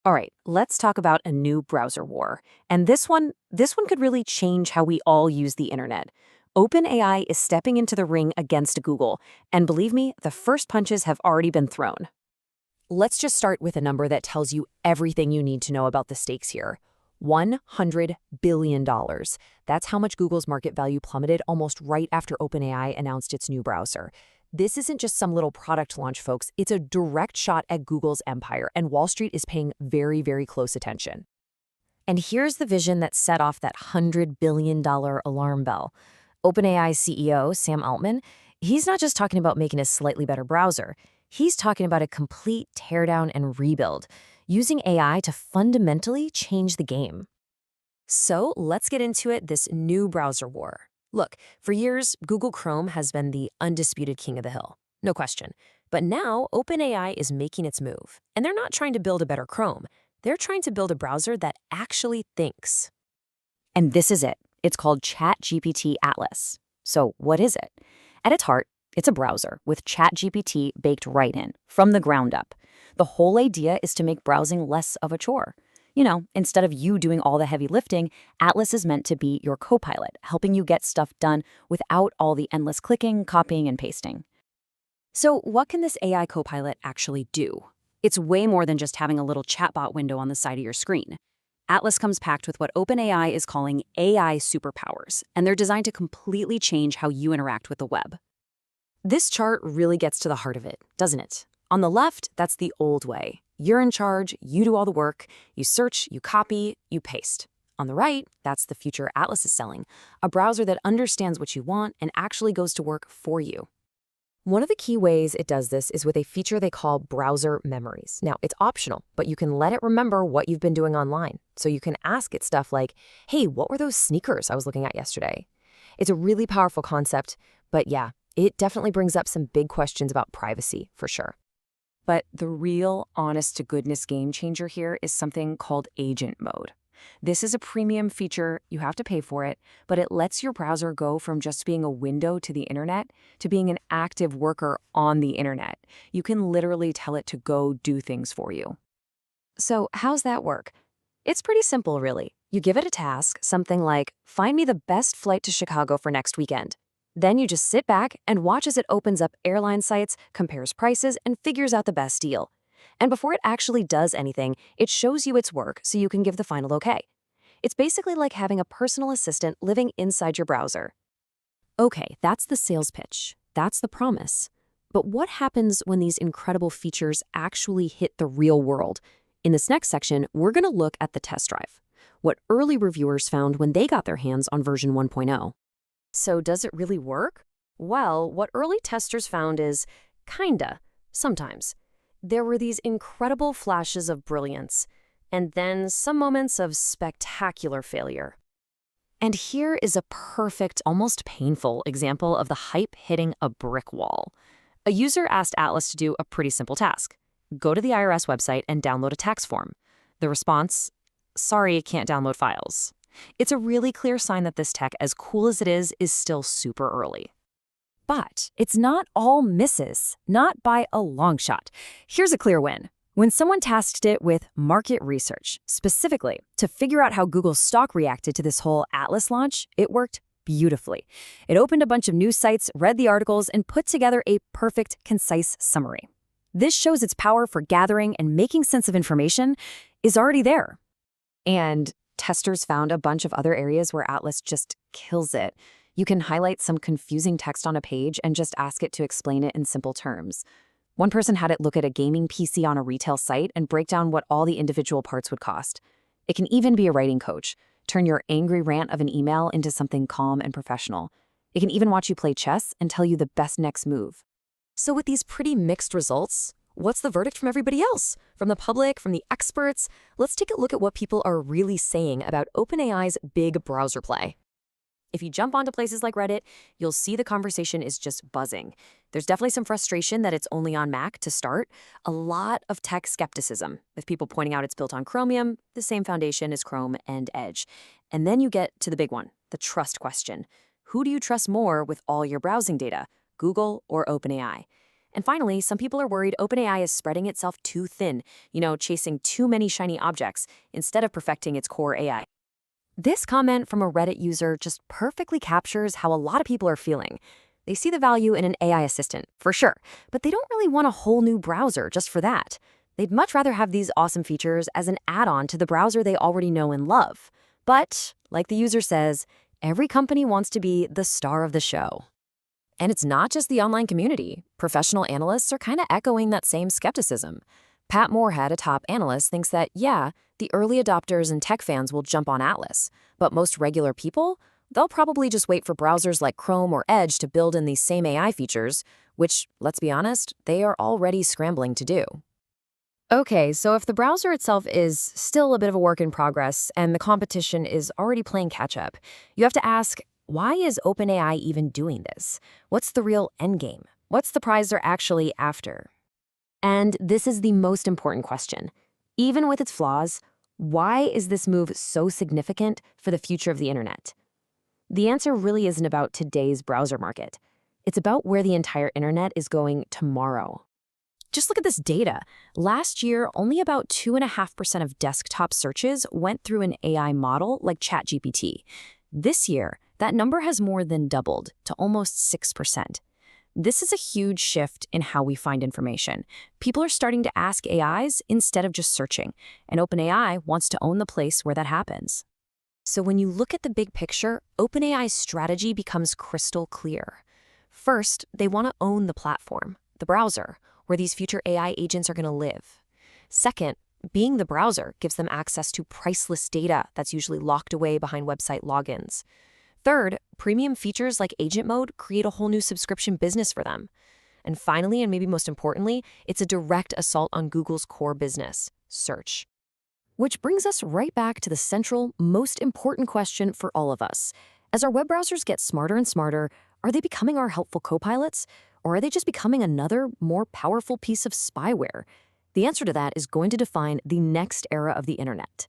All right, let's talk about a new browser war. And this one could really change how we all use the internet. OpenAI is stepping into the ring against Google, and believe me, the first punches have already been thrown. Let's just start with a number that tells you everything you need to know about the stakes here. $100 billion. That's how much Google's market value plummeted almost right after OpenAI announced its new browser. This isn't just some little product launch, folks. It's a direct shot at Google's empire, and Wall Street is paying very, very close attention. And here's the vision that set off that $100 billion alarm bell. OpenAI CEO Sam Altman, he's not just talking about making a slightly better browser. He's talking about a complete teardown and rebuild, using AI to fundamentally change the game. So let's get into it, this new browser war. Look, for years, Google Chrome has been the undisputed king of the hill, no question. But now, OpenAI is making its move. And they're not trying to build a better Chrome. They're trying to build a browser that actually thinks. And this is it. It's called ChatGPT Atlas. So what is it? At its heart, it's a browser with ChatGPT baked right in, from the ground up. The whole idea is to make browsing less of a chore. You know, instead of you doing all the heavy lifting, Atlas is meant to be your co-pilot, helping you get stuff done without all the endless clicking, copying, and pasting. So what can this AI co-pilot actually do? It's way more than just having a little chatbot window on the side of your screen. Atlas comes packed with what OpenAI is calling AI superpowers, and they're designed to completely change how you interact with the web. This chart really gets to the heart of it, doesn't it? On the left, that's the old way. You're in charge, you do all the work, you search, you copy, you paste. On the right, that's the future Atlas is selling, a browser that understands what you want and actually goes to work for you. One of the key ways it does this is with a feature they call browser memories. Now, it's optional, but you can let it remember what you've been doing online. So you can ask it stuff like, hey, what were those sneakers I was looking at yesterday? It's a really powerful concept, but yeah, it definitely brings up some big questions about privacy, for sure. But the real honest-to-goodness game changer here is something called agent mode. This is a premium feature, you have to pay for it, but it lets your browser go from just being a window to the internet to being an active worker on the internet. You can literally tell it to go do things for you. So how's that work? It's pretty simple, really. You give it a task, something like, find me the best flight to Chicago for next weekend. Then you just sit back and watch as it opens up airline sites, compares prices, and figures out the best deal. And before it actually does anything, it shows you its work so you can give the final okay. It's basically like having a personal assistant living inside your browser. Okay, that's the sales pitch. That's the promise. But what happens when these incredible features actually hit the real world? In this next section, we're going to look at the test drive, what early reviewers found when they got their hands on version 1.0. So does it really work? Well, what early testers found is kinda, sometimes. There were these incredible flashes of brilliance, and then some moments of spectacular failure. And here is a perfect, almost painful example of the hype hitting a brick wall. A user asked Atlas to do a pretty simple task. Go to the IRS website and download a tax form. The response, sorry, can't download files. It's a really clear sign that this tech, as cool as it is still super early. But it's not all misses, not by a long shot. Here's a clear win. When someone tasked it with market research, specifically to figure out how Google's stock reacted to this whole Atlas launch, it worked beautifully. It opened a bunch of news sites, read the articles, and put together a perfect, concise summary. This shows its power for gathering and making sense of information is already there. And testers found a bunch of other areas where Atlas just kills it. You can highlight some confusing text on a page and just ask it to explain it in simple terms. One person had it look at a gaming PC on a retail site and break down what all the individual parts would cost. It can even be a writing coach. Turn your angry rant of an email into something calm and professional. It can even watch you play chess and tell you the best next move. So with these pretty mixed results, what's the verdict from everybody else? From the public, from the experts? Let's take a look at what people are really saying about OpenAI's big browser play. If you jump onto places like Reddit, you'll see the conversation is just buzzing. There's definitely some frustration that it's only on Mac to start. A lot of tech skepticism, with people pointing out it's built on Chromium, the same foundation as Chrome and Edge. And then you get to the big one, the trust question. Who do you trust more with all your browsing data, Google or OpenAI? And finally, some people are worried OpenAI is spreading itself too thin, chasing too many shiny objects instead of perfecting its core AI. This comment from a Reddit user just perfectly captures how a lot of people are feeling. They see the value in an AI assistant, for sure, but they don't really want a whole new browser just for that. They'd much rather have these awesome features as an add-on to the browser they already know and love. But, like the user says, every company wants to be the star of the show. And it's not just the online community. Professional analysts are kind of echoing that same skepticism. Pat Moorhead, a top analyst, thinks that, yeah, the early adopters and tech fans will jump on Atlas, but most regular people, they'll probably just wait for browsers like Chrome or Edge to build in these same AI features, which, let's be honest, they are already scrambling to do. Okay, so if the browser itself is still a bit of a work in progress and the competition is already playing catch-up, you have to ask, why is OpenAI even doing this? What's the real endgame? What's the prize they're actually after? And this is the most important question. Even with its flaws, why is this move so significant for the future of the internet? The answer really isn't about today's browser market. It's about where the entire internet is going tomorrow. Just look at this data. Last year, only about 2.5% of desktop searches went through an AI model like ChatGPT. This year, that number has more than doubled to almost 6%. This is a huge shift in how we find information. People are starting to ask AIs instead of just searching, and OpenAI wants to own the place where that happens. So when you look at the big picture, OpenAI's strategy becomes crystal clear. First, they want to own the platform, the browser, where these future AI agents are going to live. Second, being the browser gives them access to priceless data that's usually locked away behind website logins. Third, premium features like agent mode create a whole new subscription business for them. And finally, and maybe most importantly, it's a direct assault on Google's core business, search. Which brings us right back to the central, most important question for all of us. As our web browsers get smarter and smarter, are they becoming our helpful co-pilots? Or are they just becoming another, more powerful piece of spyware? The answer to that is going to define the next era of the internet.